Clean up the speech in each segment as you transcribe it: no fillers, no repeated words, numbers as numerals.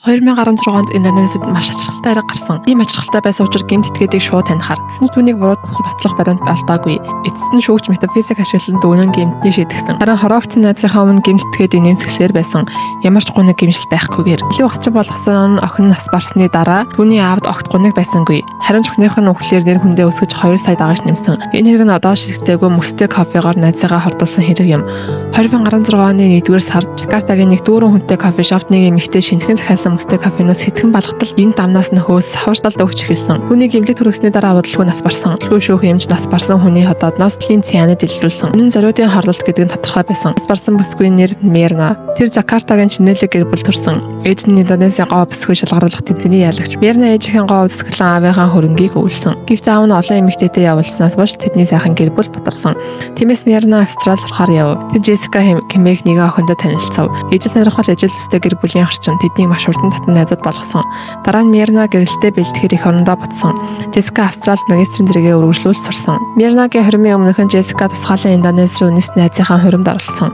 2016 онд Индонезид маш ачаалттай арга гарсан. Ийм ачаалттай байсан учраас гэмт этгээдийг шууд таних. Гэсэн ч түүнийг буруутгах батлах баримт алдаагүй. Эцэст нь шүүгч метафизик ашиглан дүүнэн гэмтний шийдгсэн. Харин хороогцсон найзынхаа өмнө гэмт этгээдийг нэмсгэлээр байсан. Ямар ч гуниг гэмшил байхгүйгээр. Илүү хачин болгосон охин нас барсны дараа түүний аавд огт гуниг байсангүй. Харин ч охиных нь өвхлөөр нэр хүндээ өсгөж 2 сая дагаж нэмсэн. Энэ хэрэг нь одоо шигтэйгүй мөстэй кофегоор найзаагаа хордолсон хэрэг юм. 2016 оны 1-р сард Жакартагийн нэг дүүрэн хүнтэй кофе шопт нэг эмэгтэй шинэхэн захиалсан мөстэй кофеноос сэтгэн балгатал энэ дамнаас нөхөөс савшдалд өгч эхэлсэн. Түүний гэмлэг төрөсний дараа удалгүй нас барсан. Төлөв шүүх эмч нас барсан хүний хотоодноос клин цианид илрүүлсэн. Энэ нь зориудын хорлолт гэдэг нь тодорхой байсан. Нас барсан бүсгүй нэр Мерна. Тэр Жакартагийн чинэлэг гэр бүл төрсөн. Ээж нь Индонезийн гоо бүсгүй шалгаруулах тэмцээний ялагч. Мерна ээжийн гоо үзэсгэлэн аавынхаа хөрөнгийг өвлсөн. Гэвч аав нь олон эмэгтэйтэй явуулснаас болж тэдний сайхан гэр бүл бутарсан. Тиймээс Мерна Австрал сурахаар яв. Тэр Джессика хэмээх нэг охиндоо танилцав. Ижил сонирхол ажил өстэй гэр бүлийн орчин тэднийг маш хурдан татан найзууд болгосон. Дараа нь Мерна гэрэлтэй бэлтгэхээр их орондоо ботсон. Джессика Австралид магистрийн зэрэгээ үргэлжлүүлж сурсан. Мернагийн хормын өмнөхөн Джессика тусгаалan Индонез руу нист найзынхаа хуримд оролцсон.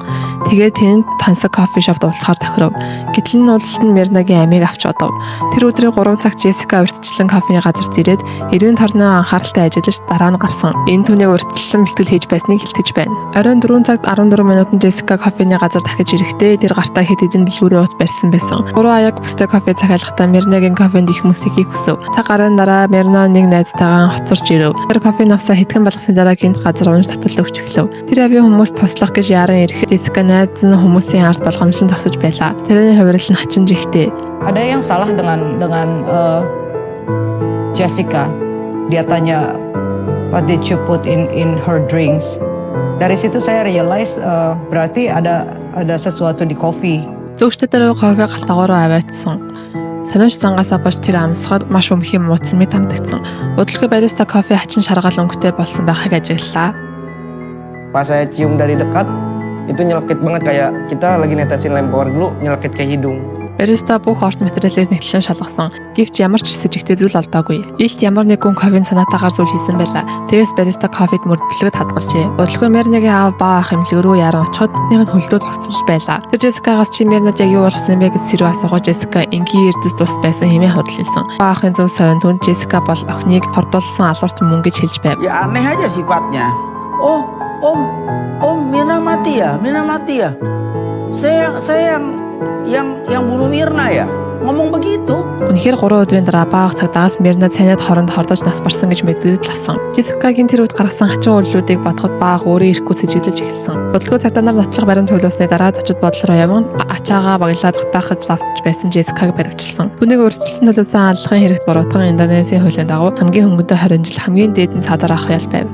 Тэгээд тэнд тансаг кофе шопт уулзахаар тохиров. Гэтэл энэ уулзалт нь Мернагийн амийг авч одов. Тэр өдрийн 3 цагт Джессика урьдчилан кофений газарт ирээд эргэн торноо анхааралтай ажиллаж дараа нь гарсан. Энэ түүнийг урьдчилан бэлтгэл хийж байсныг хэлтгэж байна. Оройн 4 цагт 14 минутанд Джессика кофений газар дахиж ирэхдээ тэр гартаа хэд хэдэн дэлгүүрээ ут барьсан байсан. 3 аяг бүстэй кофе захиалгахдаа Мернагийн кофенд их хүмүүсийг хүсв. Цаг гарын дараа Мерна нэг найзтайгаа хоцорч ирэв. Тэр кофе навсаа хэдхэн болгосны дараа гинт газар унж татал өгч эхлэв. Тэр авийн хүмүүст туслах гэж яран ирэхэд Джессика найз нь хүмүүсийн ард болгоомжлон тосож байлаа. Тэрний хувирал нь хачин жигтэй. Ada yang salah dengan Jessica. Dia tanya what did you put in her drinks. Dari situ saya realize berarti ada sesuatu di coffee. Зөвчтэй дээр кофе галтаагаараа аваадсан. Сонирч зангаасаа болж тэр амсгад маш өмхийн муудсан мэт хамтагдсан. Удалгүй бариста кофе хачин шаргал өнгөтэй болсон байхыг ажиглалаа. Pas saya cium dari dekat, itu nyelekit banget kayak kita lagi netesin lem power glue nyelekit ke hidung. Бариста бүх орц материалыг нэгтлэн шалгасан. Гэвч ямар ч сэжигтэй зүйл олдоогүй. Илт ямар нэгэн кофеин санаатаагаар зүйл хийсэн байлаа. Тэрээс бариста кофед мөрдөглөд хадгалжээ. Удалгүй Мернагийн аав баа ах эмнэлэг рүү яран очиход нэг нь хөлрөө зогцол байлаа. Тэр Джессикагаас чи Мернад яг юу болсон бэ гэж сэрүү асуугаад Джессика энгийн эрдэс тус байсан хэмээн хөдөлсөн. Баа ахын зөв совин түн Джессика бол охиныг хордуулсан алуурч мөн гэж хэлж байв. Ya aneh aja sifatnya. Oh, Om, Mirna mati ya? Saya yang bunuh Mirna ya? Ngomong begitu. Үнэхээр 3 өдрийн дараа баах цагдаас Мерна цайнад хооронд хордож нас барсан гэж мэдээлэл авсан. Джессикагийн тэр үед гаргасан хачин үйлдэлүүдийг бодоход баах өөрөө ирэхгүй сэжиглэж эхэлсэн. Бодлого цагдаа нар нотлох баримт төлөвлөснөө дараа зочид бодлороо яван ачаагаа баглаад зогтооход завтж байсан Джессикаг баривчлсан. Түүнийг өөрчлөлтөнд төлөвсөн аллагын хэрэгт буруутган Индонезийн хуулийн дагуу хамгийн хөнгөнтэй 20 жил хамгийн дээд нь цаазаар авах ял байв.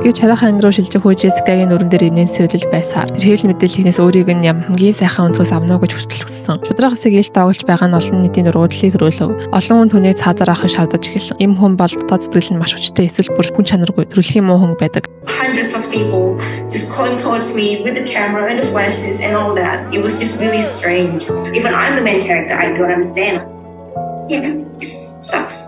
Гэвч хараахан анги руу шилжих үе Джессикагийн нүрэн дээр ивнэн сэвлэл байсаар тэр хэл мэдээллийнээс өөрийг нь хамгийн сайхан өнцгөөс авна уу гэж хүсэл хүссэн. Шудрагасыг ээлт тоглож байгаа нь олон нийтийн дургуудлыг төрөөлөв. Олон хүн түүнийг цаазаар авахыг шаардаж эхэлсэн. Им хүн бол дотоод сэтгэл нь маш хүчтэй эсвэл бүр хүн чанаргүй төрөлхийн муу хүн байдаг. Hundreds of people just calling towards me with the camera and the flashes and all that. It was just really strange. Even I'm the main character, I don't understand. Yeah, it sucks.